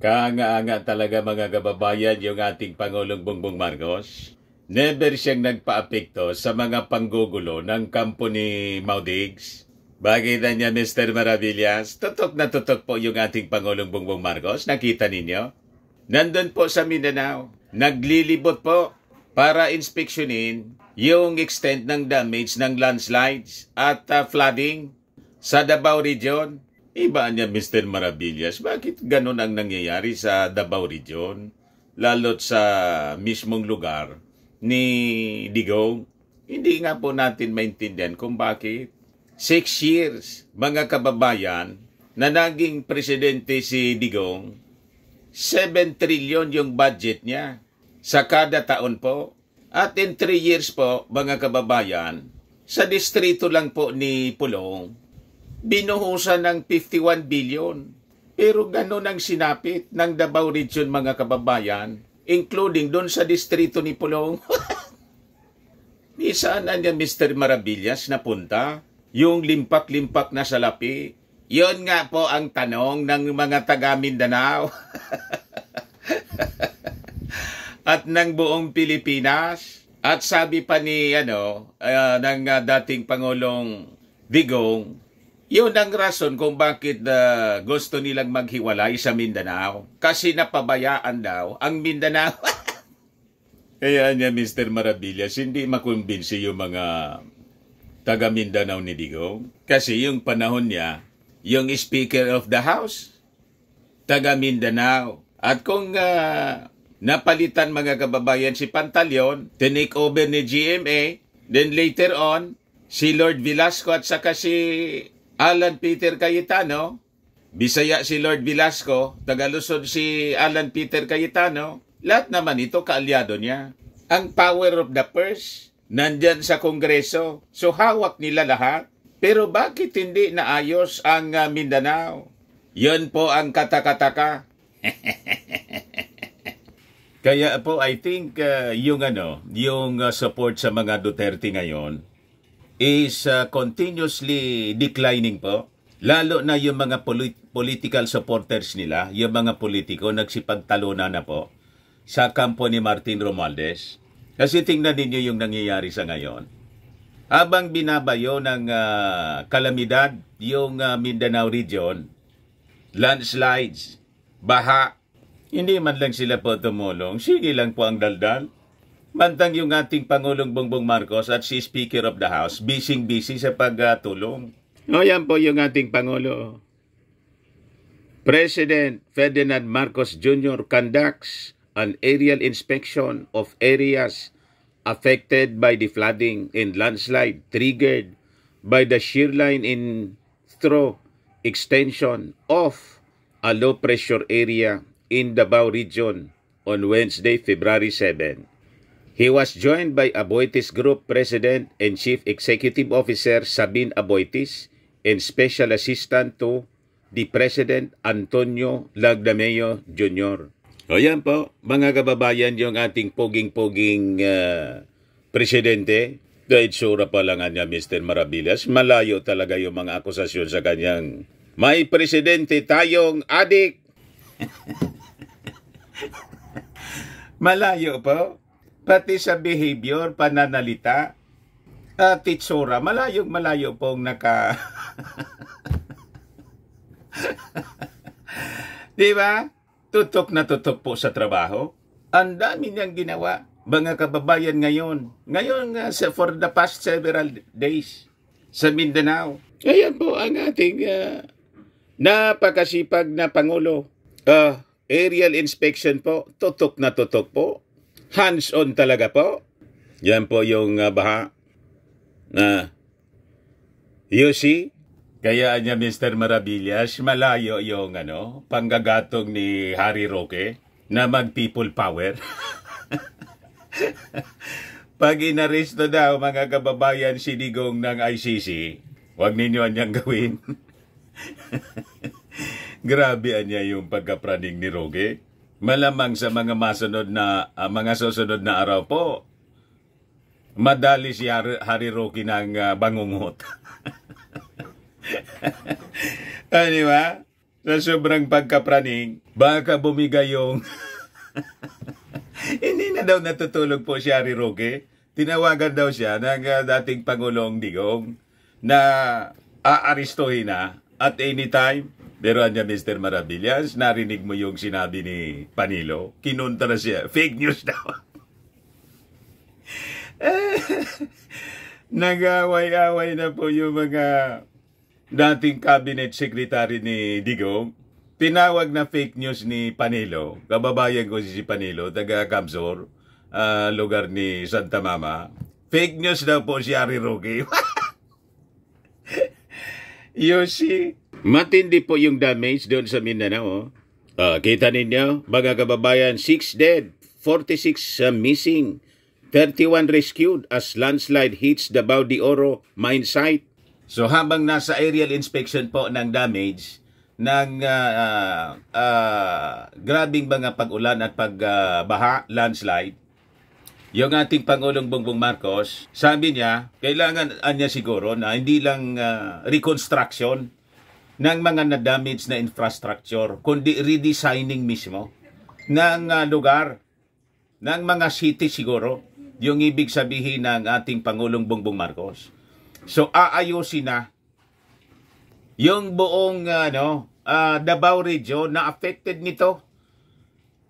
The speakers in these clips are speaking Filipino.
Kaanga-anga talaga mga kababayan yung ating Pangulong Bongbong Marcos. Never siyang nagpa-apekto sa mga panggugulo ng kampo ni Maudigs. Bakit niya, Mr. Maravillas? Tutok na tutok po yung ating Pangulong Bongbong Marcos. Nakita ninyo? Nandun po sa Mindanao. Naglilibot po para inspeksyonin yung extent ng damage ng landslides at flooding sa Davao Region. Iba niya, Mr. Maravillas, bakit ganun ang nangyayari sa Davao Region? Lalo't sa mismong lugar ni Digong. Hindi nga po natin maintindihan kung bakit. 6 years, mga kababayan, na naging presidente si Digong, 7 trillion yung budget niya sa kada taon po. At in 3 years po, mga kababayan, sa distrito lang po ni Pulong, binuhusan ng 51 billion. Pero ganun ang sinapit ng Davao Region, mga kababayan, including doon sa distrito ni Pulong. Di saan na niya, Mr. Maravillas, napunta? Yung limpak-limpak na salapi. Yon nga po ang tanong ng mga taga Mindanao. At ng buong Pilipinas. At sabi pa ni ng dating Pangulong Digong, yun ang rason kung bakit gusto nilang maghiwalay sa Mindanao. Kasi napabayaan daw ang Mindanao. Kaya niya, Mr. Maravillas, hindi makumbinsi yung mga taga Mindanao ni Digong. Kasi yung panahon niya, yung Speaker of the House, taga Mindanao. At kung napalitan, mga kababayan, si Pantaleon, tinake over ni GMA, then later on, si Lord Velasco at saka si Alan Peter Cayetano, Bisaya si Lord Velasco, Tagalusod si Alan Peter Cayetano, lahat naman ito kaalyado niya. Ang power of the purse, nandyan sa Kongreso, so hawak nila lahat. Pero bakit hindi naayos ang Mindanao? Yun po ang katakataka. Kaya po, I think yung support sa mga Duterte ngayon is continuously declining po. Lalo na yung mga political supporters nila, yung mga politiko, nagsipagtalunan na po sa kampo ni Martin Romualdez. Kasi tingnan ninyo yung nangyayari sa ngayon. Habang binabayo ng kalamidad yung Mindanao region, landslides, baha, hindi man lang sila po tumulong. Sige lang po ang daldal. Mantang yung ating Pangulong Bongbong Marcos at si Speaker of the House, busy sa pagtulong. O yan po yung ating Pangulo. President Ferdinand Marcos Jr. conducts an aerial inspection of areas affected by the flooding and landslide triggered by the shear line in through extension of a low-pressure area in Davao Region on Wednesday, February 7. He was joined by Aboitiz Group President and Chief Executive Officer Sabine Aboitiz and Special Assistant to the President Antonio Lagdameo Jr. O yan po, mga kababayan, yung ating poging-poging presidente. Dahil sura pa lang niya, Mr. Maravillas, malayo talaga yung mga akusasyon sa kanyang may presidente tayong adik. Malayo po. Pati sa behavior, pananalita, at itsura, malayo pong Di ba? Tutok na tutok po sa trabaho. Ang dami niyang ginawa, mga kababayan ngayon. Ngayon, for the past several days, sa Mindanao. Ayan po ang ating napakasipag na Pangulo. Aerial inspection po, tutok na tutok po. Hands-on talaga po. Yan po yung baha. You see? Kaya niya, Mr. Maravillas, malayo yung panggagatong ni Harry Roque na mag-people power. Pag inaresto daw, mga kababayan, si Digong ng ICC, huwag ninyo anyang gawin. Grabe niya yung pagkapraning ni Roque. Malamang sa mga susunod na araw po, madali si Harry Roque ng bangungot. Di ba? Sa sobrang pagkapraning, Baka bumigay yung... Hindi na daw natutulog po si Harry Roque. Tinawagan daw siya ng dating Pangulong Digong na aaristuhin na at anytime. Pero niya, Mr. Maravillas, narinig mo yung sinabi ni Panilo. Kinunta na siya. Fake news daw. Nag-away-away na po yung mga dating cabinet secretary ni Digong. Tinawag na fake news ni Panilo. Kababayan ko si Panilo, taga Camsor, lugar ni Santa Mama. Fake news daw po si Harry Roque. Yoshi, matindi po yung damage doon sa Mindanao. Kita ninyo, mga kababayan, 6 dead, 46 missing, 31 rescued as landslide hits Davao de Oro mine site. So habang nasa aerial inspection po ng damage, ng grabing mga pag-ulan at pagbaha, landslide, yung ating Pangulong Bongbong Marcos, sabi niya, kailangan niya siguro na hindi lang reconstruction ng mga na-damage na infrastructure, kundi redesigning mismo ng lugar, ng mga city siguro, yung ibig sabihin ng ating Pangulong Bongbong Marcos. So, aayusin na yung buong Davao region na affected nito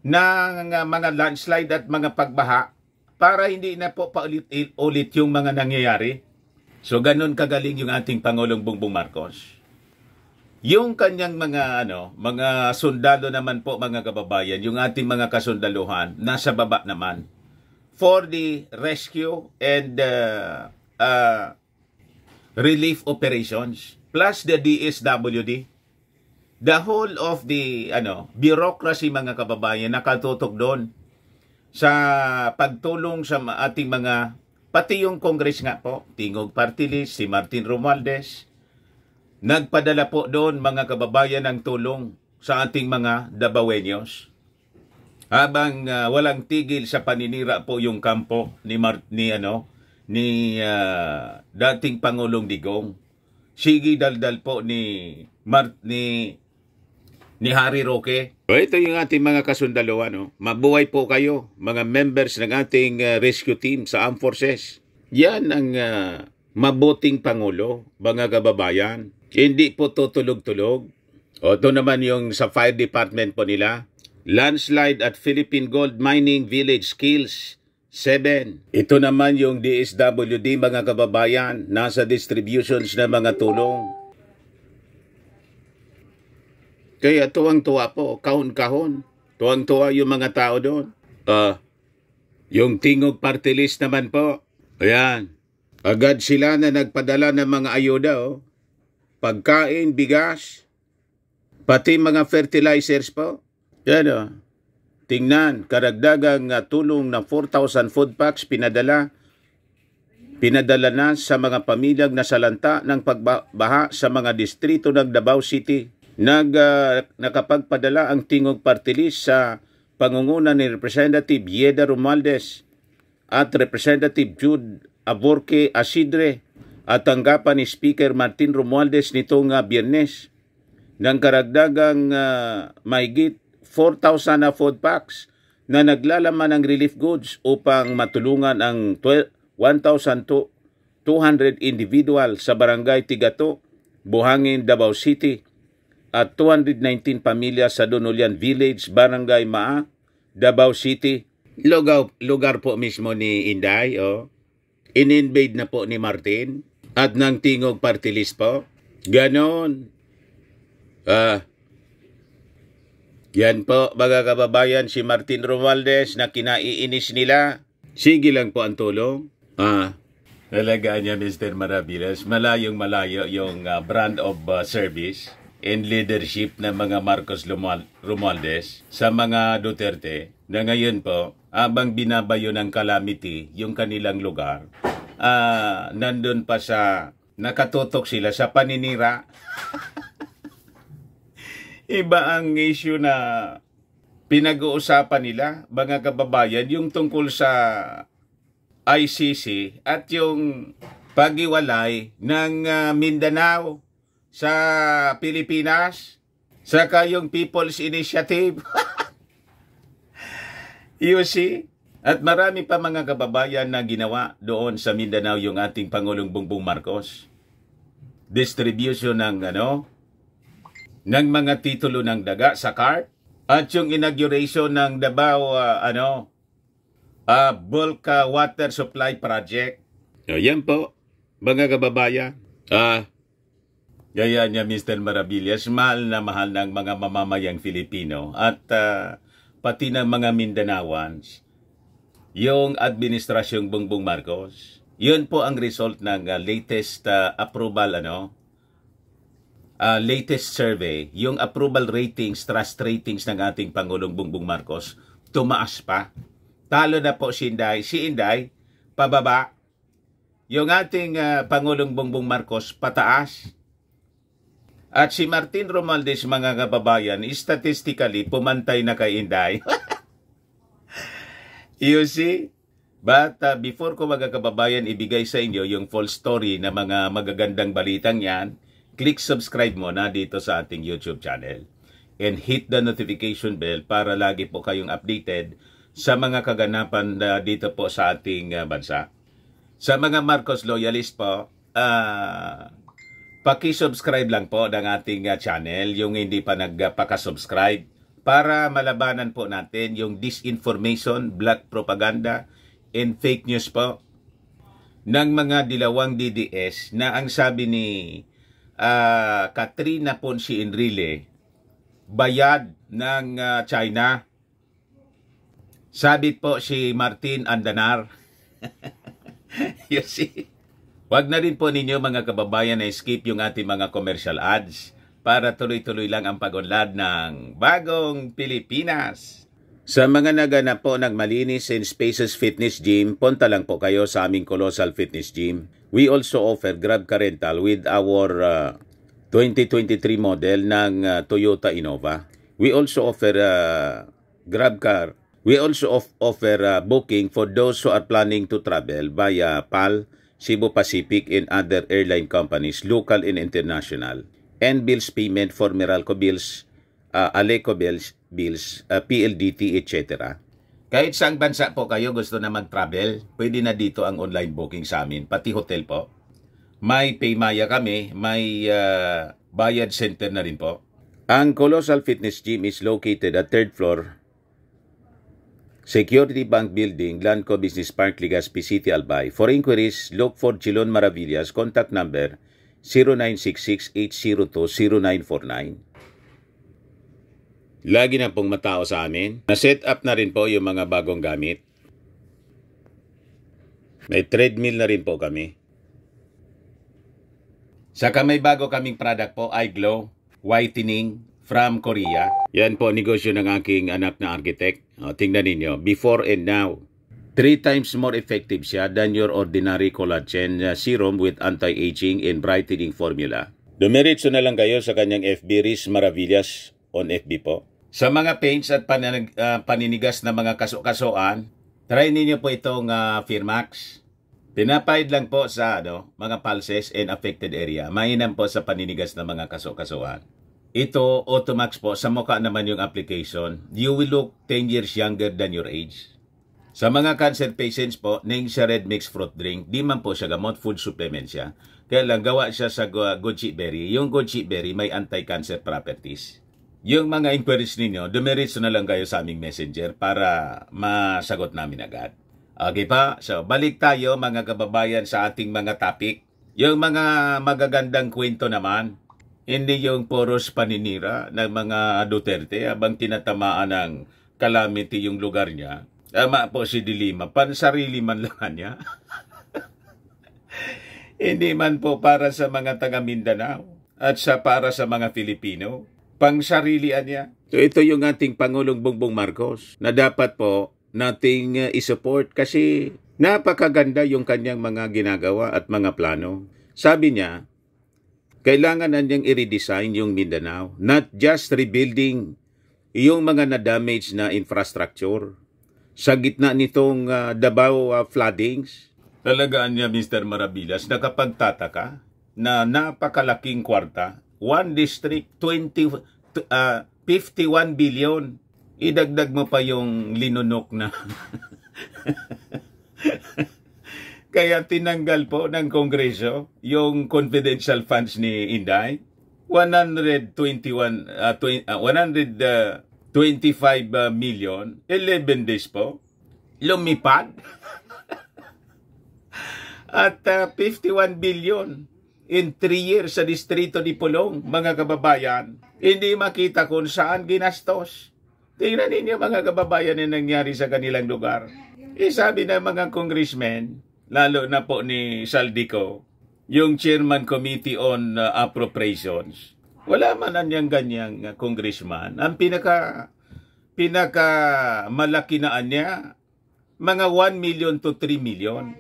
ng mga landslide at mga pagbaha para hindi na po paulit-ulit yung mga nangyayari. So ganun kagaling yung ating Pangulong Bongbong Marcos. Yung kanyang mga sundalo naman po, mga kababayan, yung ating mga kasundaluhan nasa baba naman for the rescue and relief operations plus the DSWD. The whole of the bureaucracy, mga kababayan, nakatutok doon sa pagtulong sa ating mga, pati yung Congress nga po, Tingog Party List, si Martin Romualdez, nagpadala po doon, mga kababayan, ng tulong sa ating mga Davaoeños. Habang walang tigil sa paninira po yung kampo ni dating Pangulong Digong. Sige daldal po ni Harry Roque. Ito yung ating mga kasundaluhan. Mabuhay po kayo, mga members ng ating rescue team sa Armed Forces. Yan ang mabuting Pangulo, mga kababayan. Hindi po tutulog-tulog. Ito naman yung sa fire department po nila. Landslide at Philippine Gold Mining Village Kills 7. Ito naman yung DSWD, mga kababayan, nasa distributions na mga tulong. Kaya tuwang-tuwa po, kahon-kahon. Tuwang-tuwa yung mga tao doon. Yung Tingog Party List naman po. Ayan. Agad sila na nagpadala ng mga ayuda. Pagkain, bigas, pati mga fertilizers po. Yan Tingnan, karagdagang tulong na 4,000 food packs pinadala na sa mga pamilyang nasalanta ng pagbaha sa mga distrito ng Davao City. Nakapagpadala ang Tingog Party List sa pangunguna ni Representative Yeda Romualdez at Representative Jude Aborque Asidre at tanggapan ni Speaker Martin Romualdez nitong Biyernes ng karagdagang mahigit 4,000 na food packs na naglalaman ng relief goods upang matulungan ang 1,200 individual sa Barangay Tigato, Buhangin, Davao City at 219 pamilya sa Donulian Village, Barangay Maa, Davao City. Lugar po mismo ni Inday. In-invade na po ni Martin at ng Tingog Party List po. Ganon. Yan po, mga kababayan, si Martin Romualdez na kinaiinis nila. Sige lang po ang tulong. Talaga niya, Mr. Maravillas, malayong malayo yung brand of service and leadership ng mga Marcos Romualdez sa mga Duterte na ngayon po, habang binabayo ng calamity yung kanilang lugar, nandun pa sa, nakatutok sila sa paninira. Iba ang issue na pinag-uusapan nila, mga kababayan, yung tungkol sa ICC at yung paghiwalay ng Mindanao sa Pilipinas. Saka yung People's Initiative. You see? At marami pa mga kababayan na ginawa doon sa Mindanao yung ating Pangulong Bongbong Marcos. Distribution ng ng mga titulo ng daga sa cart at yung inauguration ng Davao bulk water supply project. Yan po, mga kababayan. Gaya niya Mr. Maravillas, mahal na mahal ng mga mamamayang Filipino at pati ng mga Mindanaoans. Yung administrasyong Bongbong Marcos, yun po ang result ng latest approval, latest survey, yung approval ratings, trust ratings ng ating Pangulong Bongbong Marcos, tumaas pa. Talo na po si Inday. Si Inday, pababa. Yung ating Pangulong Bongbong Marcos, pataas. At si Martin Romualdez, mga kababayan, statistically, pumantay na kay Inday. You see? But before ko mga kababayan ibigay sa inyo yung full story na mga magagandang balitang yan, click subscribe muna dito sa ating YouTube channel. And hit the notification bell para lagi po kayong updated sa mga kaganapan dito po sa ating bansa. Sa mga Marcos loyalist po, paki-subscribe lang po ng ating channel, yung hindi pa nagpaka-subscribe, para malabanan po natin yung disinformation, black propaganda, and fake news po ng mga dilawang DDS na ang sabi ni Katrina Ponce Enrile, bayad ng China. Sabit po si Martin Andanar. You see? Wag na rin po ninyo mga kababayan na skip yung ating mga commercial ads para tuloy-tuloy lang ang pag-unlad ng bagong Pilipinas. Sa mga naganap po ng Malinis and Spaces Fitness Gym, punta lang po kayo sa aming Colossal Fitness Gym. We also offer Grab Car Rental with our 2023 model ng Toyota Innova. We also offer Grab Car. We also offer booking for those who are planning to travel via PAL, Cebu Pacific, and other airline companies, local and international. And bills payment for Meralco bills, Aleco bills, PLDT, etc. Kahit saang bansa po kayo gusto na mag-travel, pwede na dito ang online booking sa amin, pati hotel po. May Paymaya kami, may bayad center na rin po. Ang Colossal Fitness Gym is located at 3rd floor, Security Bank Building, Lanco Business Park, Legazpi City, Albay. For inquiries, look for Chilon Maravillas. Contact number 0966-802-0949. Lagi na pong matao sa amin. Na-set up na rin po yung mga bagong gamit. May treadmill na rin po kami. Saka may bago kaming product po, iGlow Whitening from Korea. Yan po negosyo ng aking anak na architect. Tingnan ninyo, before and now. 3 times more effective siya than your ordinary collagen serum with anti-aging and brightening formula. Dumiretso na lang kayo sa kanyang FB, Riz Maravillas on FB po. Sa mga paints at paninigas na mga kaso-kasoan, try ninyo po itong Firmax. Pinapahid lang po sa mga pulses and affected area. Mainam po sa paninigas na mga kaso-kasoan. Ito, Automax po, sa mukha naman yung application. You will look 10 years younger than your age. Sa mga cancer patients po, naing siya red mixed fruit drink. Di man po siya gamot, food supplement siya. Kaya lang gawa siya sa goji berry. Yung goji berry may anti-cancer properties. Yung mga inquiries ninyo, dumiretso na lang kayo sa aming messenger para masagot namin agad. Okay pa? So, balik tayo mga kababayan sa ating mga topic. Yung mga magagandang kwento naman, hindi yung poros paninira ng mga Duterte habang tinatamaan ng calamity yung lugar niya. Tama po si Dilima, pansarili man lang niya. Hindi man po para sa mga taga Mindanao at para sa mga Filipino. Pangsarilian niya. So ito yung ating Pangulong Bongbong Marcos na dapat po nating isupport kasi napakaganda yung kanyang mga ginagawa at mga plano. Sabi niya, kailangan na niyang i-redesign yung Mindanao, not just rebuilding yung mga na-damage na infrastructure. Sa gitna nitong Davao floodings, talagaan niya Mr. Maravillas, nakapagtataka na napakalaking kwarta, one district, 20 51 billion. Idagdag mo pa yung linunok na. Kaya tinanggal po ng Kongreso yung confidential funds ni Inday. 125 million, 11 days po, lumipad. At 51 billion in 3 years sa distrito ni Pulong, mga kababayan. Hindi makita kung saan ginastos. Tingnan ninyo mga kababayan na nangyari sa kanilang lugar. Sabi ng mga congressmen, lalo na po ni Saldico, yung Chairman Committee on Appropriations, wala man anyang ganyang congressman. Ang pinaka malaki na niya, mga 1 million to 3 million.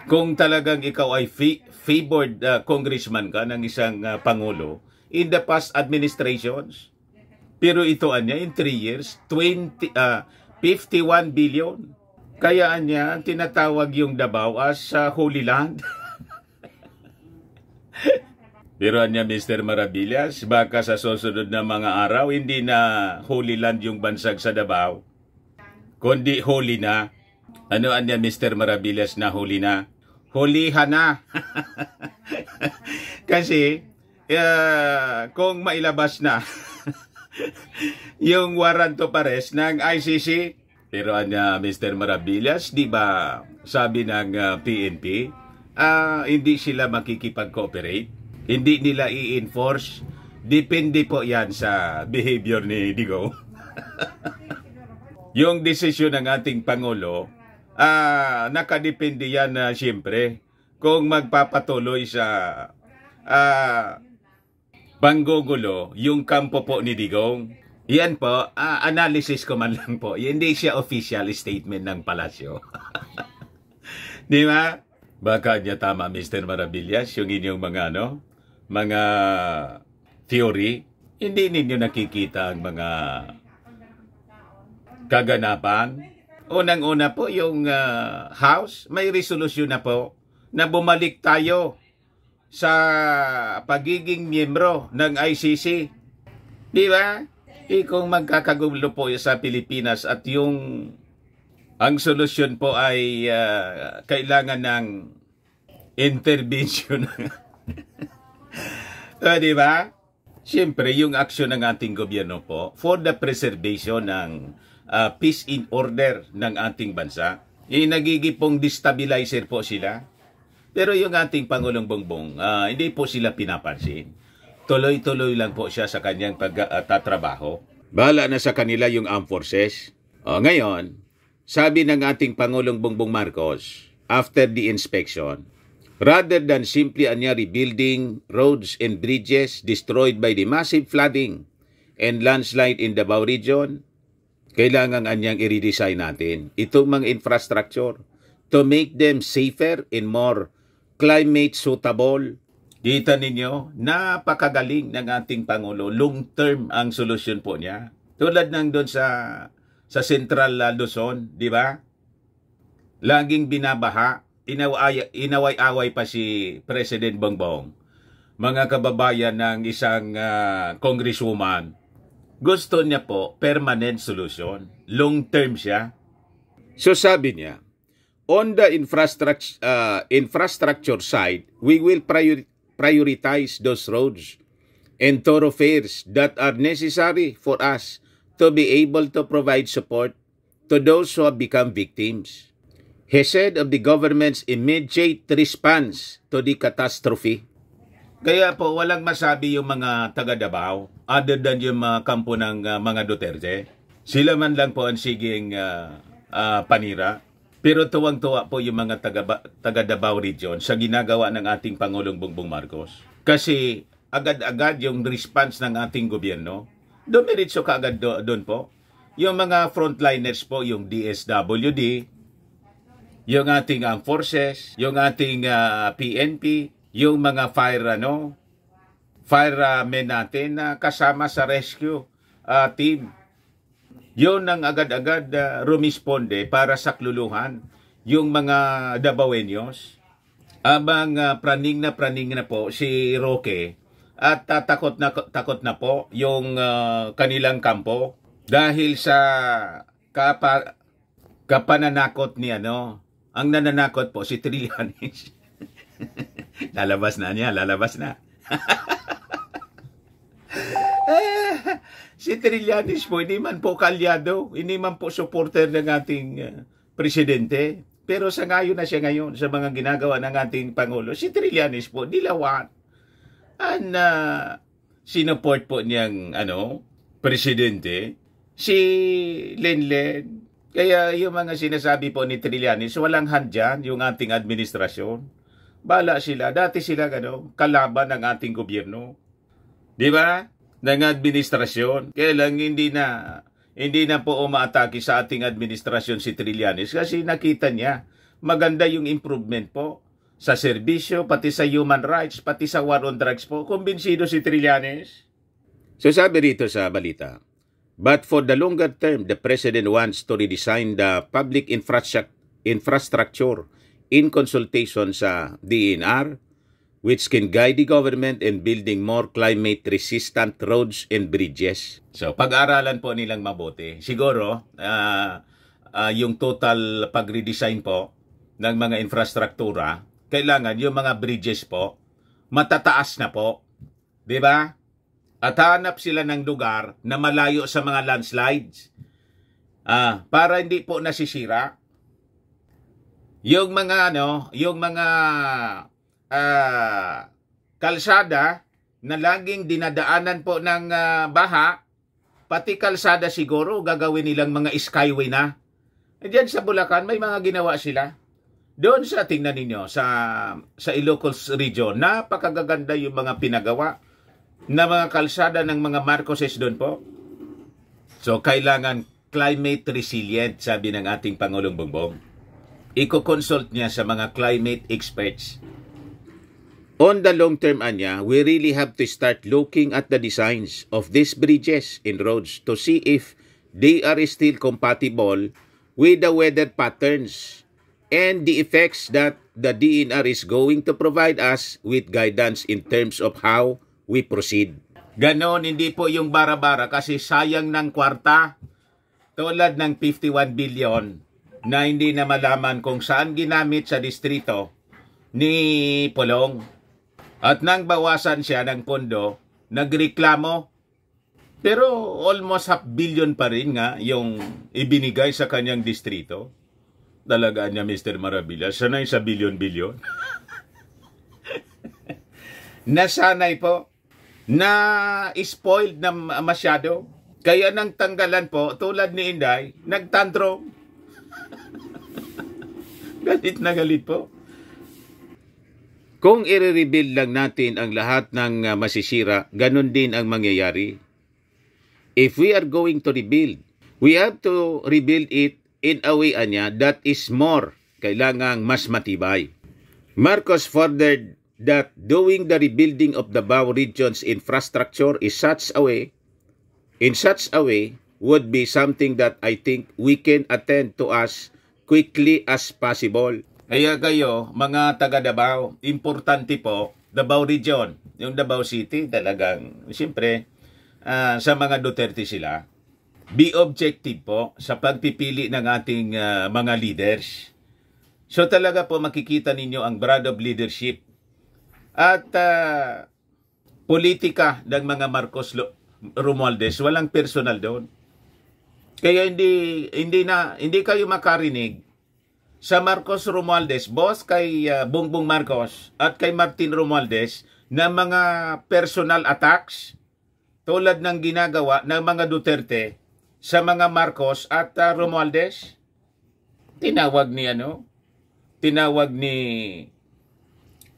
Kung talagang ikaw ay favored congressman ka ng isang pangulo in the past administrations. Pero ito anya in 3 years, 51 billion. Kaya anya tinatawag yung Davao as Holy Land. Pero anya Mr. Maravillas, baka sa susunod na mga araw, hindi na Holy Land yung bansag sa Davao, kundi holy na. Ano anya Mr. Maravillas na holy na? Hulihan na. Kasi, kung mailabas na yung warrant of arrest ng ICC, pero anya Mr. Maravillas, di ba sabi ng PNP, hindi sila makikipag-cooperate, hindi nila i-enforce, depende po yan sa behavior ni Digo. Yung desisyon ng ating Pangulo, nakadepende yan siyempre kung magpapatuloy sa panggugulo yung kampo po ni Digong. Yan po, analysis ko man lang po. Hindi siya official statement ng palasyo. Di ba? Baka niya tama, Mr. Maravillas, yung inyong mga theory. Hindi ninyo nakikita ang mga kaganapan. Unang-una po, yung House, may resolusyon na po na bumalik tayo sa pagiging miyembro ng ICC. Di ba? Kung magkakagulo po sa Pilipinas at ang solusyon po ay kailangan ng intervention. Di ba? Siyempre, yung aksyon ng ating gobyerno po for the preservation ng peace in order ng ating bansa, nagigipong destabilizer po sila. Pero yung ating Pangulong Bongbong, hindi po sila pinapansin. Tuloy-tuloy lang po siya sa kanyang pagtatrabaho. Bahala na sa kanila yung armed forces. Ngayon, sabi ng ating Pangulong Bongbong Marcos, after the inspection, rather than simply rebuilding roads and bridges destroyed by the massive flooding and landslide in the Davao region, kailangan anyang i-redesign natin itong mga infrastructure to make them safer and more climate suitable. Kita ninyo, napakagaling ng ating Pangulo. Long term ang solusyon po niya. Tulad ng doon sa Central Luzon, di ba? Laging binabaha. Inaway-away pa si President Bongbong. Mga kababayan ng isang congresswoman, gusto niya po permanent solution. Long term siya. So sabi niya, on the infrastructure side, we will prioritize those roads and thoroughfares that are necessary for us to be able to provide support to those who have become victims. He said of the government's immediate response to the catastrophe. Kaya po walang masabi yung mga taga-Davao other than yung mga kampo ng mga Duterte. Sila man lang po ang siging panira. Pero tuwang-tuwa po yung mga taga-Davao region sa ginagawa ng ating Pangulong Bongbong Marcos. Kasi agad-agad yung response ng ating gobyerno, dumiritso ka agad doon po. Yung mga frontliners po, yung DSWD, yung ating armed forces, yung ating PNP, yung mga firemen natin na kasama sa rescue team. Yun ang agad-agad rumisponde para sakluluhan yung mga Davaoenos. Abang praning na po si Roque at takot na po yung kanilang kampo dahil sa kapananakot ni ano. Ang nananakot po si Trillanes. Lalabas na niya, lalabas na. Si Trillanes po, hindi man po kalyado, hindi man po supporter ng ating presidente. Pero sa ngayon na siya ngayon, sa mga ginagawa ng ating Pangulo, si Trillanes po, dilawan. Sinuport po niyang presidente, si Lenlen. Kaya yung mga sinasabi po ni Trillanes, walang handyan yung ating administrasyon. Bala sila, dati sila kalaban ng ating gobyerno. Di ba? Ng administrasyon. Kaya lang hindi na po umaatake sa ating administrasyon si Trillanes kasi nakita niya maganda yung improvement po sa serbisyo, pati sa human rights, pati sa war on drugs po. Kumbinsido si Trillanes. So sabi rito sa balita, but for the longer term, the President wants to redesign the public infrastructure in consultation sa DENR, which can guide the government in building more climate-resistant roads and bridges. So, pag-aralan po nilang mabuti. Siguro, yung total pag-redesign po ng mga infrastruktura, kailangan yung mga bridges po, matataas na po. Diba? At hanap sila ng lugar na malayo sa mga landslides para hindi po nasisira. Yung mga kalsada na laging dinadaanan po ng baha, pati kalsada siguro gagawin nilang mga skyway na. Diyan sa Bulacan may mga ginawa sila. Doon sa tingnan ninyo sa Ilocos region, napakagaganda yung mga pinagawa na mga kalsada ng mga Marcoses doon po. So, kailangan climate resilient, sabi ng ating Pangulong Bongbong. Iko-consult niya sa mga climate experts. On the long term, Anya, we really have to start looking at the designs of these bridges and roads to see if they are still compatible with the weather patterns and the effects that the DENR is going to provide us with guidance in terms of how we proceed. Ganon, hindi po yung bara-bara kasi sayang ng kwarta. Tulad ng 51 billion na hindi na malaman kung saan ginamit sa distrito ni Pulong. At nang bawasan siya ng pondo, nagreklamo. Pero almost half billion pa rin nga yung ibinigay sa kanyang distrito. Talaga niya, Mr. Marabilla, sanay sa bilyon-bilyon. Nasanay po na spoiled na masyado. Kaya nang tanggalan po, tulad ni Inday, nagtantrum. Galit na galit po. Kung i-rebuild lang natin ang lahat ng masisira, ganun din ang mangyayari. If we are going to rebuild, we have to rebuild it in a way that is more, kailangang mas matibay. Marcos furthered that doing the rebuilding of the Davao region's infrastructure in such a way would be something that I think we can attend to as quickly as possible. Kaya kayo, mga taga Davao, importante po, Davao region, yung Davao City, talagang, siyempre, sa mga Duterte sila, be objective po sa pagpipili ng ating mga leaders. So talaga po makikita ninyo ang brand of leadership at politika ng mga Marcos Romualdez, walang personal doon. Kaya hindi kayo makarinig sa Marcos Romualdez, boss kay Bongbong Marcos at kay Martin Romualdez na mga personal attacks tulad ng ginagawa ng mga Duterte sa mga Marcos at Romualdez. Tinawag ni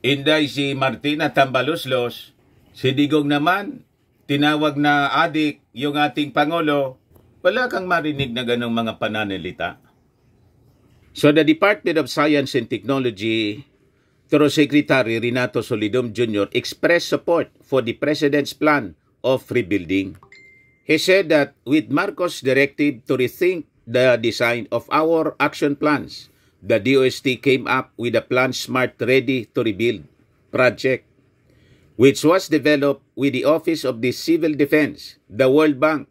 Inday si Martin at Tambaluslos. Si Digong naman, tinawag na adik yung ating Pangulo. Wala kang marinig na ganong mga pananalita. So the Department of Science and Technology, through Secretary Renato Solidum Jr., expressed support for the President's plan of rebuilding. He said that with Marcos' directive to rethink the design of our action plans, the DOST came up with a plan Smart Ready to Rebuild project, which was developed with the Office of the Civil Defense, the World Bank,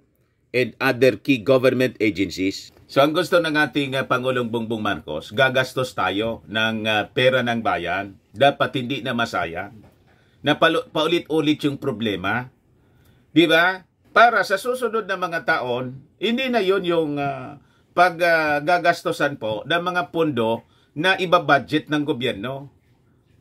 and other key government agencies. So ang gusto ng ating Pangulong Bongbong Marcos, gagastos tayo ng pera ng bayan, dapat hindi na masayang. Na paulit-ulit yung problema. Di ba? Para sa susunod na mga taon, hindi na yun yung paggagastosan po ng mga pondo na iba-budget ng gobyerno.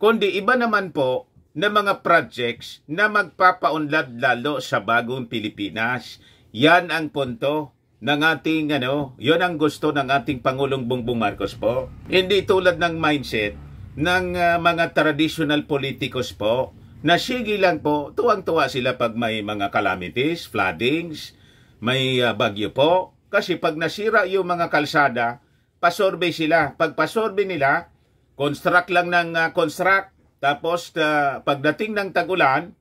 Kundi iba naman po na mga projects na magpapaunlad lalo sa bagong Pilipinas. Yan ang punto ng ating yon ang gusto ng ating Pangulong Bongbong Marcos po. Hindi tulad ng mindset ng mga traditional politikos po na sige lang po, tuwang-tuwa sila pag may mga calamities, floodings, may bagyo po. Kasi pag nasira yung mga kalsada, pasurvey sila. Pag pasurvey nila, construct lang ng construct. Tapos pagdating ng tag-ulan,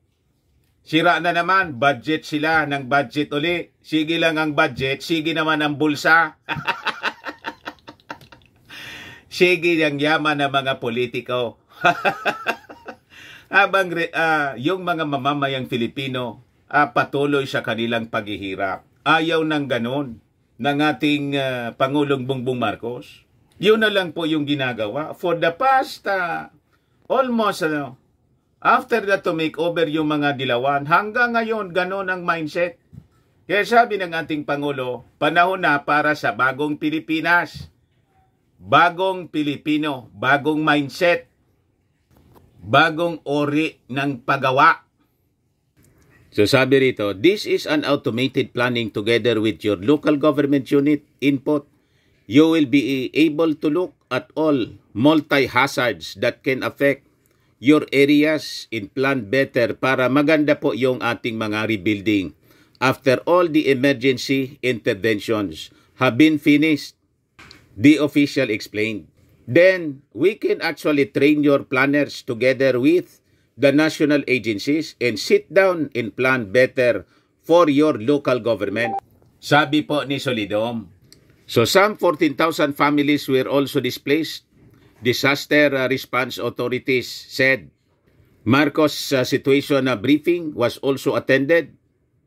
sira na naman, budget sila ng budget uli. Sige lang ang budget, sige naman ang bulsa. Sige ang yaman ng mga politiko. Habang yung mga mamamayang Filipino patuloy sa kanilang paghihirap. Ayaw ng ganon ng ating Pangulong Bongbong Marcos. Yun na lang po yung ginagawa. For the past almost after that to make over yung mga dilawan, hanggang ngayon ganon ang mindset. Kaya sabi ng ating Pangulo, panahon na para sa bagong Pilipinas. Bagong Pilipino, bagong mindset. Bagong ori ng paggawa. So sabi rito, this is an automated planning together with your local government unit input. You will be able to look at all multi-hazards that can affect your areas and plan better para maganda po yung ating mga rebuilding. After all the emergency interventions have been finished, the official explained. Then, we can actually train your planners together with the national agencies and sit down and plan better for your local government. Sabi po ni Solidom. So, some 14,000 families were also displaced. Disaster Response Authorities said. Marcos' situation briefing was also attended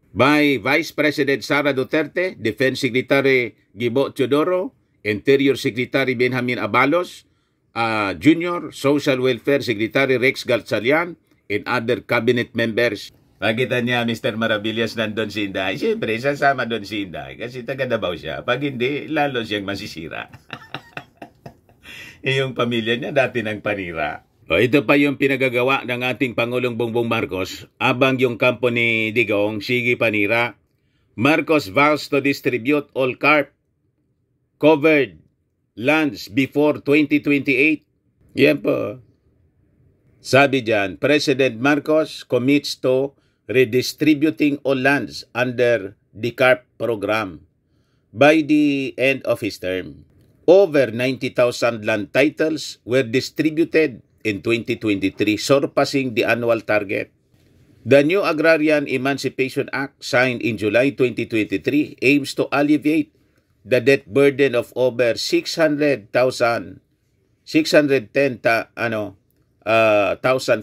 by Vice President Sara Duterte, Defense Secretary Gibo Teodoro, Interior Secretary Benjamin Abalos, Junior Social Welfare Secretary Rex Gatchalian, and other cabinet members. Nakita niya Mr. Maravillas nandun si Inday. Siyempre, sasama doon si Inday kasi taga Davao siya. Pag hindi, lalo siyang masisira. Yung pamilya niya dati ng panira. Ito pa yung pinagagawa ng ating Pangulong Bongbong Marcos abang yung kampo ni Digong, sige panira. Marcos vows to distribute all CARP covered lands before 2028. Yan po. Sabi dyan, President Marcos commits to redistributing all lands under the CARP program by the end of his term. Over 90,000 land titles were distributed in 2023, surpassing the annual target. The new Agrarian Emancipation Act signed in July 2023 aims to alleviate the debt burden of over 610,000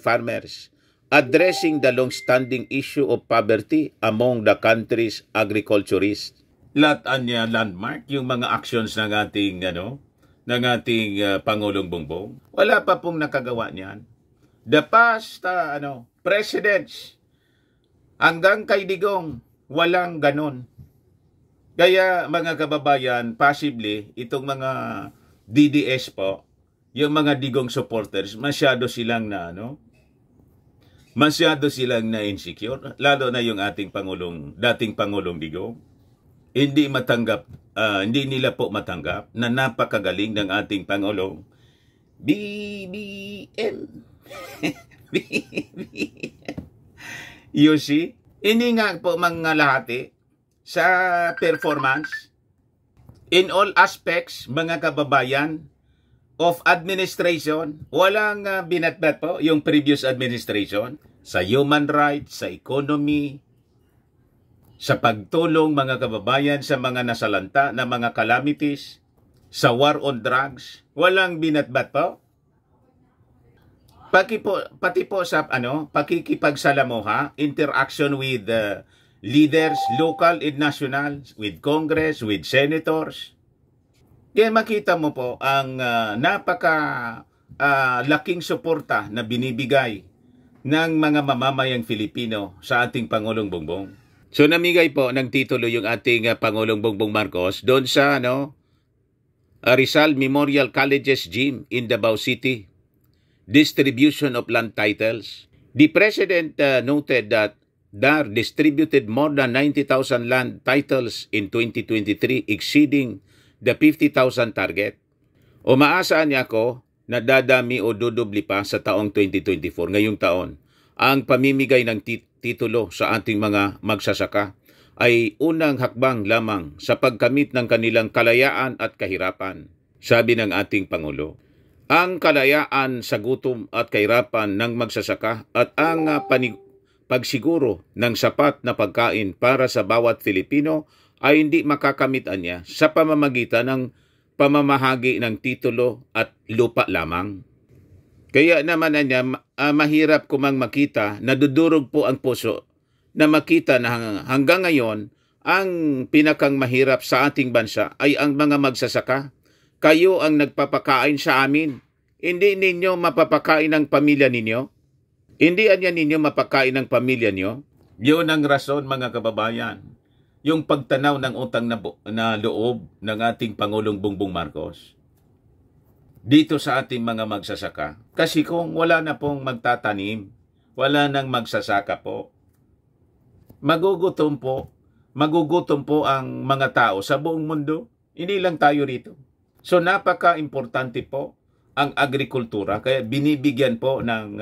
farmers, addressing the long-standing issue of poverty among the country's agriculturists. Lahat niya landmark yung mga actions ng ating Pangulong Bongbong. Wala pa pong nakagawa niyan. The past presidents hanggang kay Digong walang ganon. Kaya mga kababayan, possibly itong mga DDS po, yung mga Digong supporters, masyado silang insecure, lalo na yung ating dating Pangulong Digong. Hindi nila po matanggap na napakagaling ng ating Pangulong BBM. You see? Hindi nga po mga lahati sa performance in all aspects, mga kababayan, of administration. Walang binatbat po yung previous administration sa human rights, sa economy, sa pagtulong mga kababayan sa mga nasalanta na mga calamities, sa war on drugs. Walang binatbat po. Pati po sa pakikipagsalamuha, interaction with leaders, local and national, with Congress, with senators. Kaya makita mo po ang laking suporta na binibigay ng mga mamamayang Filipino sa ating Pangulong Bongbong. So namigay po ng titulo yung ating Pangulong Bongbong Marcos doon sa Rizal Memorial College's gym in Davao City. Distribution of land titles. The President noted that DAR distributed more than 90,000 land titles in 2023, exceeding the 50,000 target. Umaasaan niya ako na dadami o dudubli pa sa taong 2024, ngayong taon. Ang pamimigay ng titulo sa ating mga magsasaka ay unang hakbang lamang sa pagkamit ng kanilang kalayaan at kahirapan, sabi ng ating Pangulo. Ang kalayaan sa gutom at kahirapan ng magsasaka at ang pagsiguro ng sapat na pagkain para sa bawat Filipino ay hindi makakamitan niya sa pamamagitan ng pamamahagi ng titulo at lupa lamang. Kaya naman niya, mahirap kumang makita, nadudurog po ang puso na makita na hanggang ngayon, ang pinakang mahirap sa ating bansa ay ang mga magsasaka. Kayo ang nagpapakain sa amin. Hindi ninyo mapapakain ang pamilya ninyo? Hindi anya ninyo mapakain ang pamilya niyo? Yun ang rason, mga kababayan. Yung pagtanaw ng utang na loob ng ating Pangulong Bongbong Marcos dito sa ating mga magsasaka. Kasi kung wala na pong magtatanim, wala nang magsasaka po, magugutom po ang mga tao sa buong mundo. Hindi lang tayo rito. So napaka-importante po ang agrikultura, kaya binibigyan po ng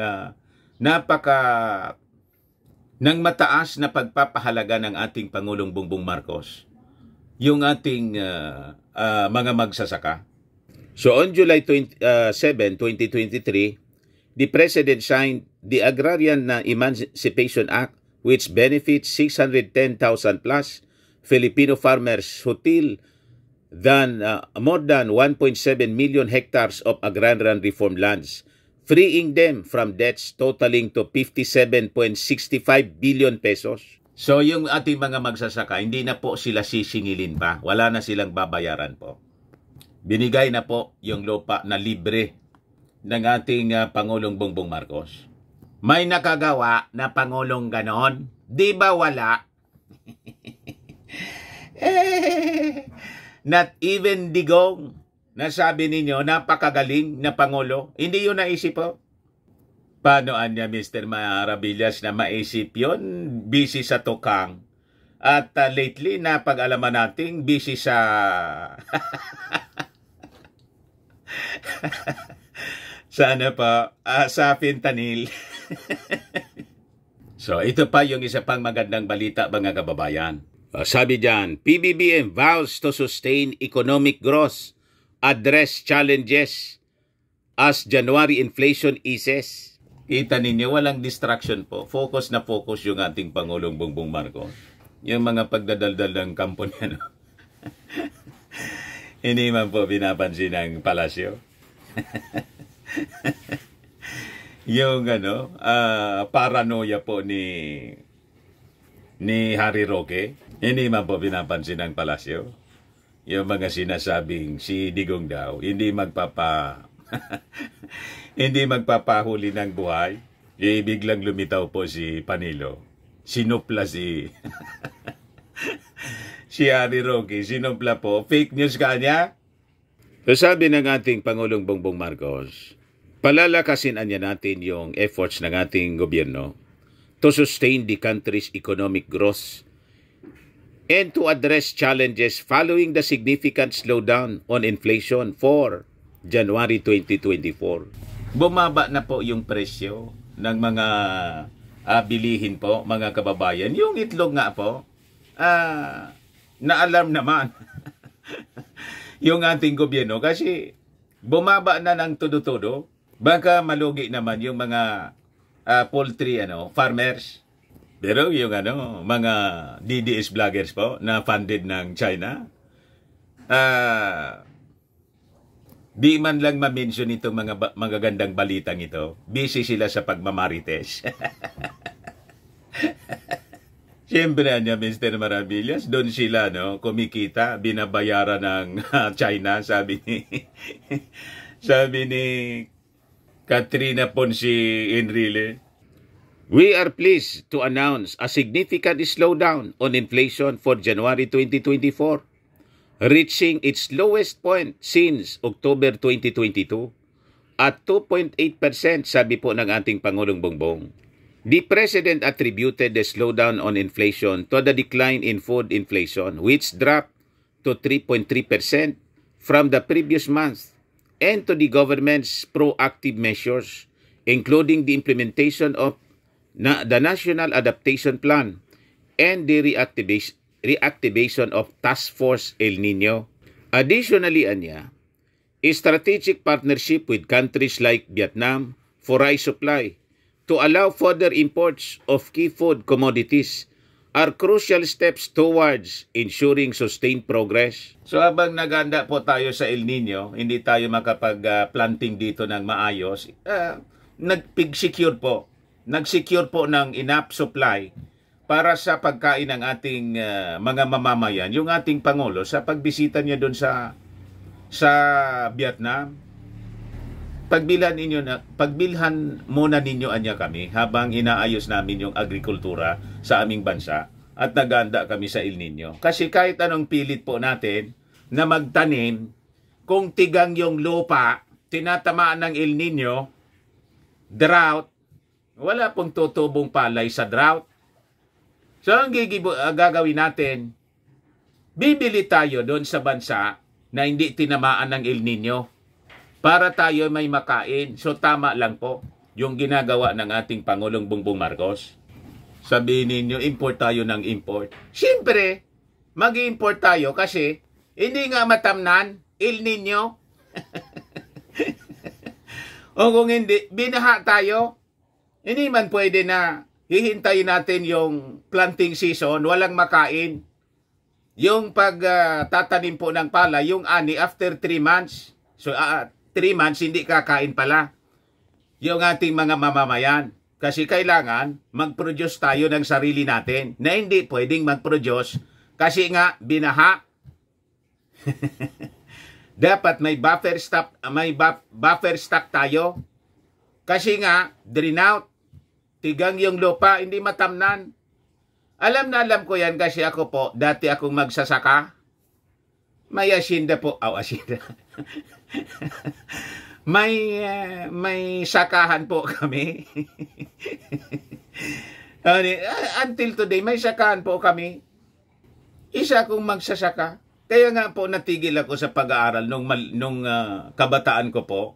ng mataas na pagpapahalaga ng ating Pangulong Bongbong Marcos yung ating mga magsasaka. So on July 7, 2023, the President signed the Agrarian Emancipation Act, which benefits 610,000 plus Filipino farmers who till more than 1.7 million hectares of agrarian reform lands, freeing them from debts totaling to 57.65 billion pesos. So yung ating mga magsasaka, hindi na po sila sisingilin pa. Wala na silang babayaran po. Binigay na po yung lupa na libre ng ating Pangulong Bongbong Marcos. May nakagawa na Pangulong ganon? Di ba wala? Not even Digong, na sabi ninyo, napakagaling na Pangulo. Hindi yun naisip po. Paano anya, Mr. Maravillas, na maisip yun? Busy sa tukang. At lately, napag-alaman natin, busy sa... Sana pa, sa fentanyl. So, ito pa yung isa pang magandang balita, mga kababayan. Sabi dyan, PBBM vows to sustain economic growth, address challenges as January inflation eases. Kita ninyo, walang distraction po. Focus na focus yung ating Pangulong Bongbong Marcos. Yung mga pagdadaldal ng kampo niya, no? Hindi man po binapansin ng palasyo. Yung paranoia po ni Harry Roque, hindi man po pinapansin ng palasyo. Yung mga sinasabing si Digong daw, hindi magpapahuli ng buhay. Biglang lumitaw po si Panilo. Sinupla si Harry Roque, sinupla po. Fake news kanya. So sabi ng ating Pangulong Bongbong Marcos, palalakasin anya natin yung efforts ng ating gobyerno to sustain the country's economic growth and to address challenges following the significant slowdown on inflation for January 2024. Bumaba na po yung presyo ng mga bilihin po, mga kababayan. Yung itlog nga po, na-alarm naman yung ating gobyerno kasi bumaba na ng todo-todo. Baka malugi naman yung mga poultry farmers. Pero yung mga DDS vloggers po na funded ng China, Di man lang ma-mention itong mga magagandang balitang ito. Busy sila sa pagmamarites. Siyempre niya, Mr. Maravillas, doon sila kumikita, binabayaran ng China, sabi ni Katrina Ponce Enrile. We are pleased to announce a significant slowdown on inflation for January 2024, reaching its lowest point since October 2022 at 2.8%, sabi po ng ating Pangulong Bongbong. The President attributed the slowdown on inflation to the decline in food inflation, which dropped to 3.3% from the previous month, and to the government's proactive measures, including the implementation of the National Adaptation Plan and the reactivation of Task Force El Nino. Additionally, anya, a strategic partnership with countries like Vietnam for rice supply to allow further imports of key food commodities are crucial steps towards ensuring sustained progress. So habang naganda po tayo sa El Nino, hindi tayo makapag-planting dito ng maayos, nag-secure po ng enough supply para sa pagkain ng ating mga mamamayan, yung ating Pangulo sa pagbisita niya doon sa Vietnam. Pagbilhan muna ninyo anya kami habang inaayos namin yung agrikultura sa aming bansa at naganda kami sa El Nino. Kasi kahit anong pilit po natin na magtanim, kung tigang yung lupa, tinatamaan ng El Nino, drought, wala pong tutubong palay sa drought. So ang gagawin natin, bibili tayo doon sa bansa na hindi tinamaan ng El Nino para tayo may makain. So tama lang po yung ginagawa ng ating Pangulong Bongbong Marcos. Sabihin ninyo, import tayo ng import. Siyempre, mag-import tayo kasi hindi nga matamnan El Nino. O kung hindi, binaha tayo. Hindi man pwede na hihintayin natin yung planting season, walang makain. Yung pagtatanim po ng palay, yung ani after 3 months. So 3 months hindi kakain pala yung ating mga mamamayan. Kasi kailangan mag-produce tayo ng sarili natin na hindi pwedeng mag-produce kasi nga binaha. Dapat may buffer stock tayo. Kasi nga drain out. Tigang yung lupa, hindi matamnan. Alam ko yan kasi ako po, dati akong magsasaka. May asinda po. Asinda. may sakahan po kami. Until today, may sakahan po kami. Isa akong magsasaka. Kaya nga po natigil ako sa pag-aaral nung kabataan ko po.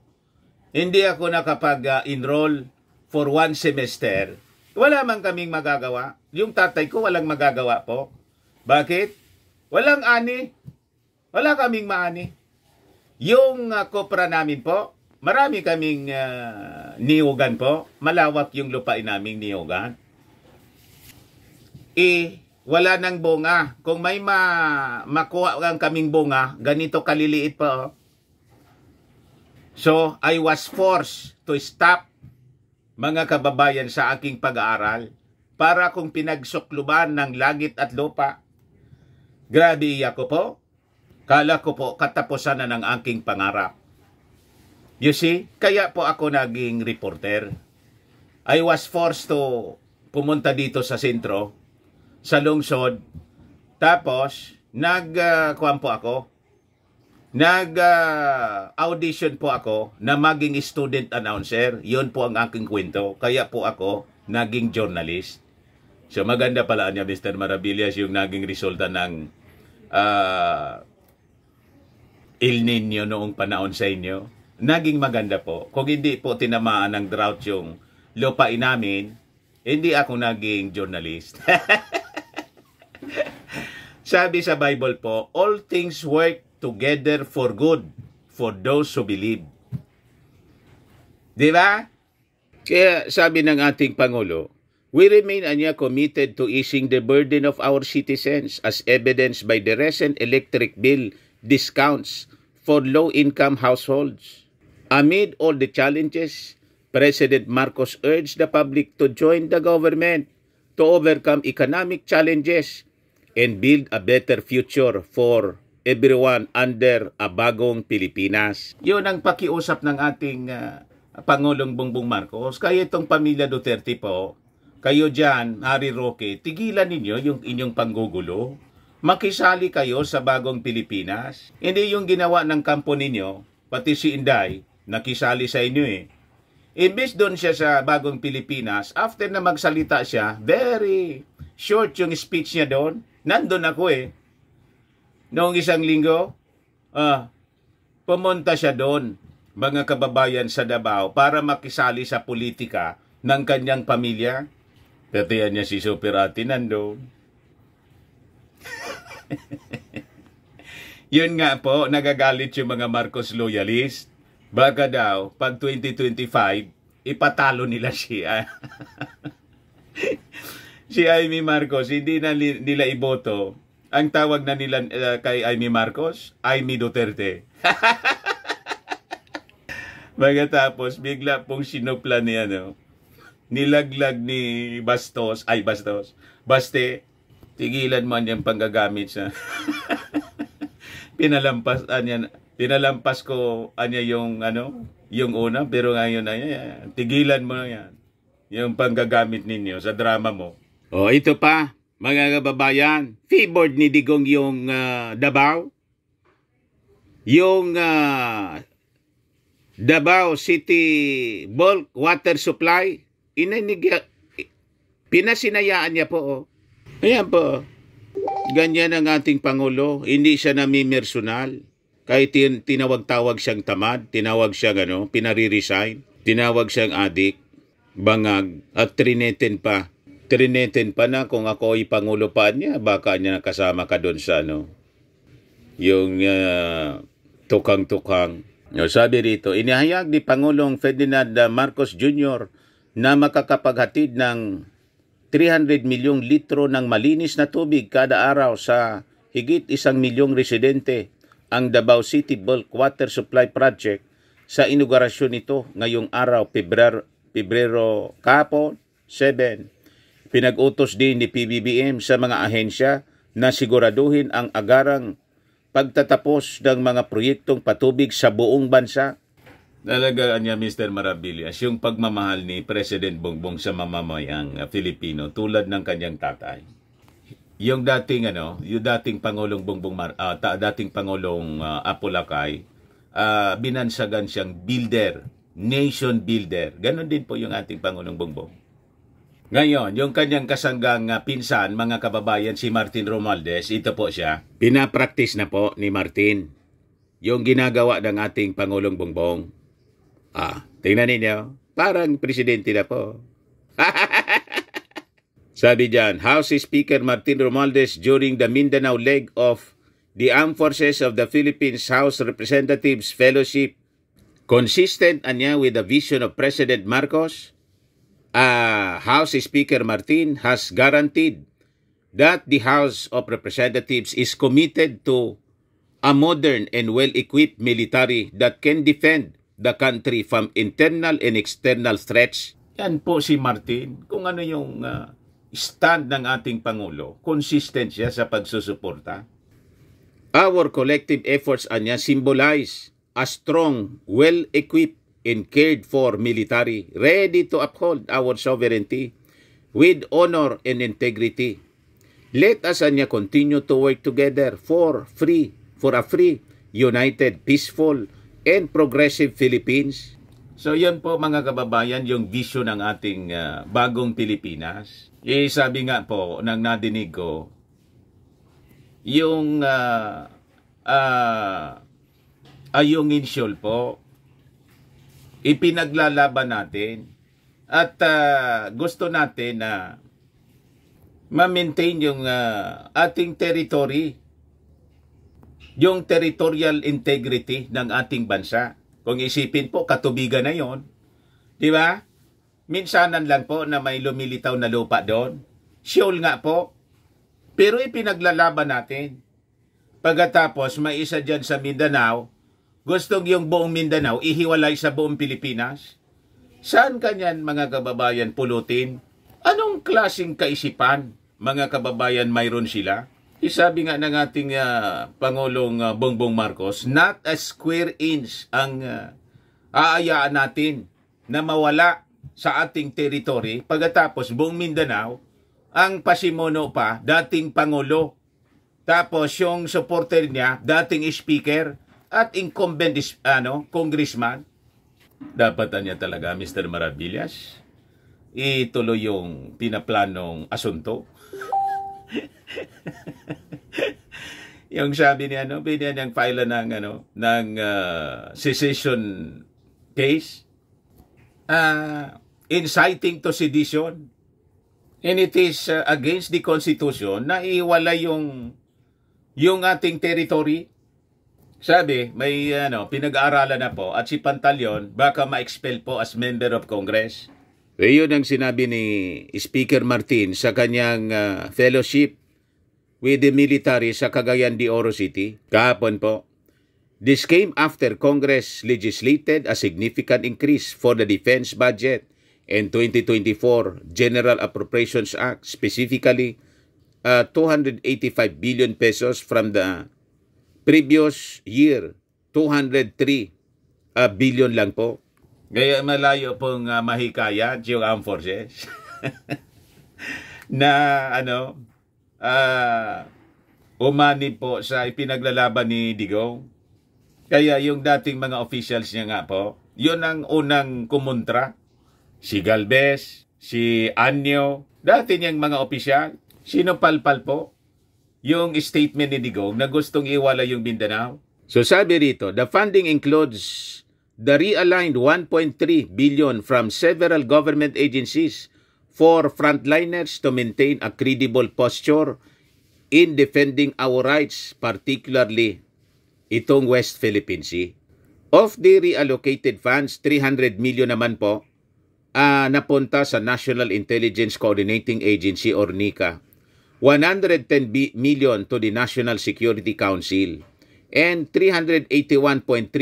Hindi ako nakapag-enroll for 1 semester. Wala man kaming magagawa. Yung tatay ko walang magagawa po. Bakit? Walang ani. Wala kaming maani. Yung kopra namin po, marami kaming niyugan po. Malawak yung lupain naming niyugan. Wala nang bunga. Kung may makuha kang kaming bunga, ganito kaliliit po. So, I was forced to stop, mga kababayan, sa aking pag-aaral para kung pinagsukluban ng langit at lupa. Grabe iyak ko po. Kala ko po katapusan na ng aking pangarap. You see, kaya po ako naging reporter. I was forced to pumunta dito sa sentro, sa lungsod. Tapos, nag-audition po ako na maging student announcer. Yun po ang aking kwento. Kaya po ako naging journalist. So maganda pala niya, Mr. Maravillas, yung naging resulta ng El Nino noong panahon sa inyo. Naging maganda po. Kung hindi po tinamaan ng drought yung lupain namin, hindi ako naging journalist. Sabi sa Bible po, all things work together for good for those who believe. Di ba? Kaya sabi ng ating Pangulo, we remain committed to easing the burden of our citizens as evidenced by the recent electric bill discounts for low-income households. Amid all the challenges, President Marcos urged the public to join the government to overcome economic challenges and build a better future for everyone under a bagong Pilipinas. Yun ang pakiusap ng ating Pangulong Bongbong Marcos. Kaya itong pamilya Duterte po, kayo dyan, Harry Roque, tigilan ninyo yung inyong panggugulo. Makisali kayo sa bagong Pilipinas. Hindi yung ginawa ng kampo ninyo, pati si Inday, nakisali sa inyo eh. Imbes doon siya sa bagong Pilipinas, after na magsalita siya, very short yung speech niya doon. Nandun ako eh. Noong isang linggo, pumunta siya doon, mga kababayan sa Davao, para makisali sa politika ng kanyang pamilya. Petihan niya si Super Ate nandun. Yun nga po, nagagalit yung mga Marcos loyalist. Baka daw, pag 2025, ipatalo nila siya. Si Amy Marcos, hindi na nila iboto. Ang tawag na nila kay Amy Marcos, Amy Duterte. Pagkatapos, bigla pong sinupla ni nilaglag ni Baste, tigilan mo niyang panggagamit sa Pinalampas ko yung yung una, pero ngayon tigilan mo yan. Yung panggagamit ninyo sa drama mo. Oh, ito pa, mga kababayan, favored ni Digong yung Davao. Yung Davao City Bulk Water Supply, pinasinayaan niya po. Oh. Ayan po. Ganyan ang ating Pangulo. Hindi siya namimersonal. Kahit tinawag-tawag siyang tamad, tinawag siyang pinare-resign, tinawag siyang adik, bangag, at trineten pa. Trineten pa na kung ako ay Pangulo pa niya, baka niya nakasama ka doon sa yung tukang-tukang. Sabi rito, inihayag ni Pangulong Ferdinand Marcos Jr. na makakapaghatid ng 300 milyong litro ng malinis na tubig kada araw sa higit 1 milyong residente ang Davao City Bulk Water Supply Project sa inaugurasyon nito ngayong araw, Pebrero kahapon, 7. Pinag-utos din ni PBBM sa mga ahensya na siguraduhin ang agarang pagtatapos ng mga proyektong patubig sa buong bansa. Talagaan niya, Mr. Maravillas, yung pagmamahal ni President Bongbong sa mamamayang Filipino tulad ng kanyang tatay. Yung dating yung dating Pangulong dating Pangulong Apo Lakay, binansagan siyang builder, nation builder. Ganon din po yung ating Pangulong Bongbong. Ngayon, yung kanyang kasanggang pinsan, mga kababayan, si Martin Romualdez, ito po siya. Pinapractice na po ni Martin yung ginagawa ng ating Pangulong Bongbong. Tingnan ninyo, parang presidente na po. Sabi dyan, House Speaker Martin Romualdez during the Mindanao leg of the Armed Forces of the Philippines House Representatives Fellowship, consistent with the vision of President Marcos. House Speaker Martin has guaranteed that the House of Representatives is committed to a modern and well-equipped military that can defend the country from internal and external threats. Yan po si Martin. Kung ano yung stand ng ating Pangulo, consistent siya sa pagsusuporta. Our collective efforts symbolize a strong, well-equipped, and cared for military ready to uphold our sovereignty with honor and integrity. Let us continue to work together for a free, united, peaceful, and progressive Philippines. So yan po mga kababayan, yung vision ng ating bagong Pilipinas. Sabi nga po, nang nadinig ko, yung Ayungin po, ipinaglalaban natin at gusto natin na ma-maintain yung ating territory, yung territorial integrity ng ating bansa. Kung isipin po, katubigan na yon, di ba? Minsanan lang po na may lumilitaw na lupa doon. Siyol nga po. Pero ipinaglalaban natin. Pagkatapos, may isa dyan sa Mindanao, gustong yung buong Mindanao ihiwalay sa buong Pilipinas? Saan kanyan mga kababayan pulutin? Anong klaseng kaisipan mga kababayan mayroon sila? Isabi nga ng ating Pangulong Bongbong Marcos, not a square inch ang aayaan natin na mawala sa ating teritoryo pagkatapos buong Mindanao ang pasimuno pa dating Pangulo. Tapos yung supporter niya, dating speaker at incumbent congressman. Dapat niya talaga, Mr. Maravillas, ituloy yung pinaplanong asunto. Yung sabi niya, binigyan niyang file ng secession case, inciting to sedition. And it is against the Constitution na iwala yung ating territory. Sabi, may pinag-aaralan na po at si Pantaleon baka ma-expel po as member of Congress. Iyon ang sinabi ni Speaker Martin sa kanyang fellowship with the military sa Cagayan de Oro City kahapon po. This came after Congress legislated a significant increase for the defense budget and 2024 General Appropriations Act, specifically 285 billion pesos from the previous year, 203 billion lang po. Gaya malayo pong mahikayat yung armed forces na umani po sa ipinaglalaban ni Digong. Kaya yung dating mga officials niya nga po, yun ang unang kumontra. Si Galvez, si Anyo, dati niyang mga opisyal, sinupalpal po yung statement ni Digong na gustong iwala yung Mindanao. So sabi rito, the funding includes the realigned 1.3 billion from several government agencies for frontliners to maintain a credible posture in defending our rights, particularly itong West Philippine Sea. Of the reallocated funds, 300 million naman po napunta sa National Intelligence Coordinating Agency or NICA, 110 million to the National Security Council, and 381.3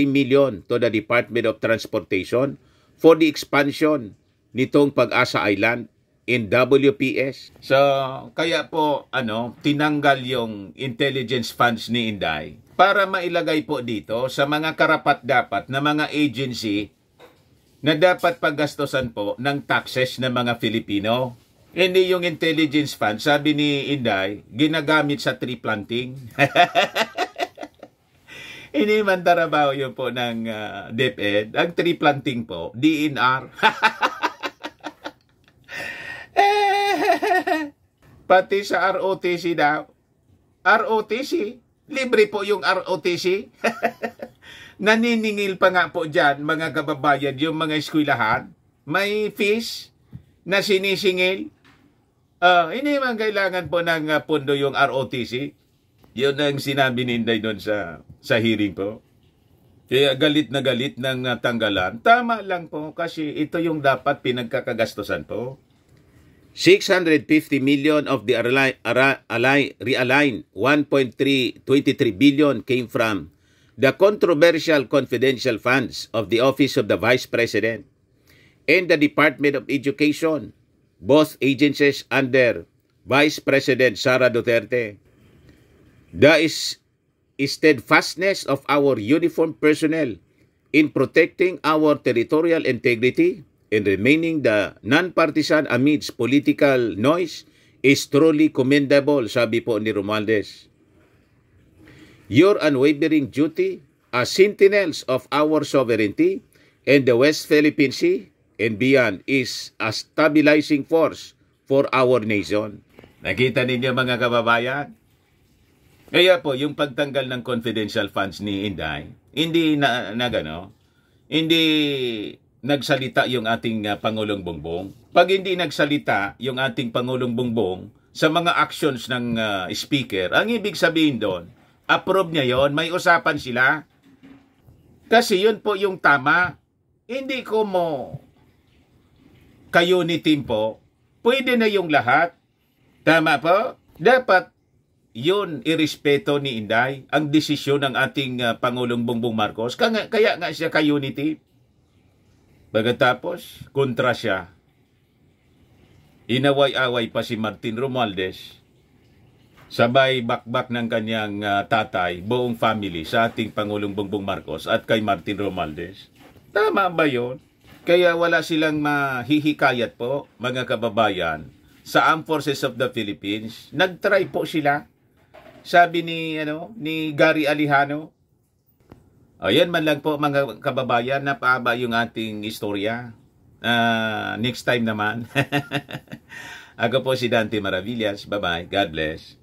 million to the Department of Transportation for the expansion nitong Pag-asa Island in WPS. So, kaya po tinanggal yung intelligence funds ni Inday para mailagay po dito sa mga karapat-dapat na mga agency na dapat paggastosan po ng taxes ng mga Filipino. Hindi yung intelligence fund, sabi ni Inday, ginagamit sa tree planting. Hindi man tarabaho yun po ng DepEd. Ang tree planting po, DNR. Pati sa ROTC daw. ROTC? Libre po yung ROTC. Naniningil pa nga po dyan, mga kababayan, yung mga eskwelahan. May fees na sinisingil. Hindi man kailangan po ng pondo yung ROTC. Yun ang sinabi ni Inday doon sa hearing po. Kaya galit na galit ng tanggalan. Tama lang po kasi ito yung dapat pinagkakagastosan po. 650 million of the realigned 1.323 billion came from the controversial confidential funds of the Office of the Vice President and the Department of Education, both agencies under Vice President Sara Duterte. The steadfastness of our uniformed personnel in protecting our territorial integrity and remaining the non-partisan amidst political noise is truly commendable, sabi po ni Romualdez. Your unwavering duty as sentinels of our sovereignty and the West Philippine Sea and beyond is a stabilizing force for our nation. Nakita ninyo mga kababayan? Kaya po, yung pagtanggal ng confidential funds ni Inday, hindi hindi nagsalita yung ating Pangulong Bongbong. Pag hindi nagsalita yung ating Pangulong Bongbong sa mga actions ng speaker, ang ibig sabihin doon, approve niya yon, may usapan sila. Kasi yun po yung tama. Hindi ko mo ka-unity po, pwede na yung lahat. Tama po? Dapat yun irespeto ni Inday ang desisyon ng ating Pangulong Bongbong Marcos. Kaya nga siya ka-unity. Pagkatapos, kontra siya. Inaway-away pa si Martin Romualdez. Sabay bakbak ng kanyang tatay, buong family sa ating Pangulong Bongbong Marcos at kay Martin Romualdez. Tama ba yun? Kaya wala silang mahihikayat po, mga kababayan, sa Armed Forces of the Philippines. Nag-try po sila. Sabi ni Gary Alejano. Ayan man lang po mga kababayan, napaaba yung ating istorya. Next time naman. Ako po si Dante Maravillas. Bye-bye. God bless.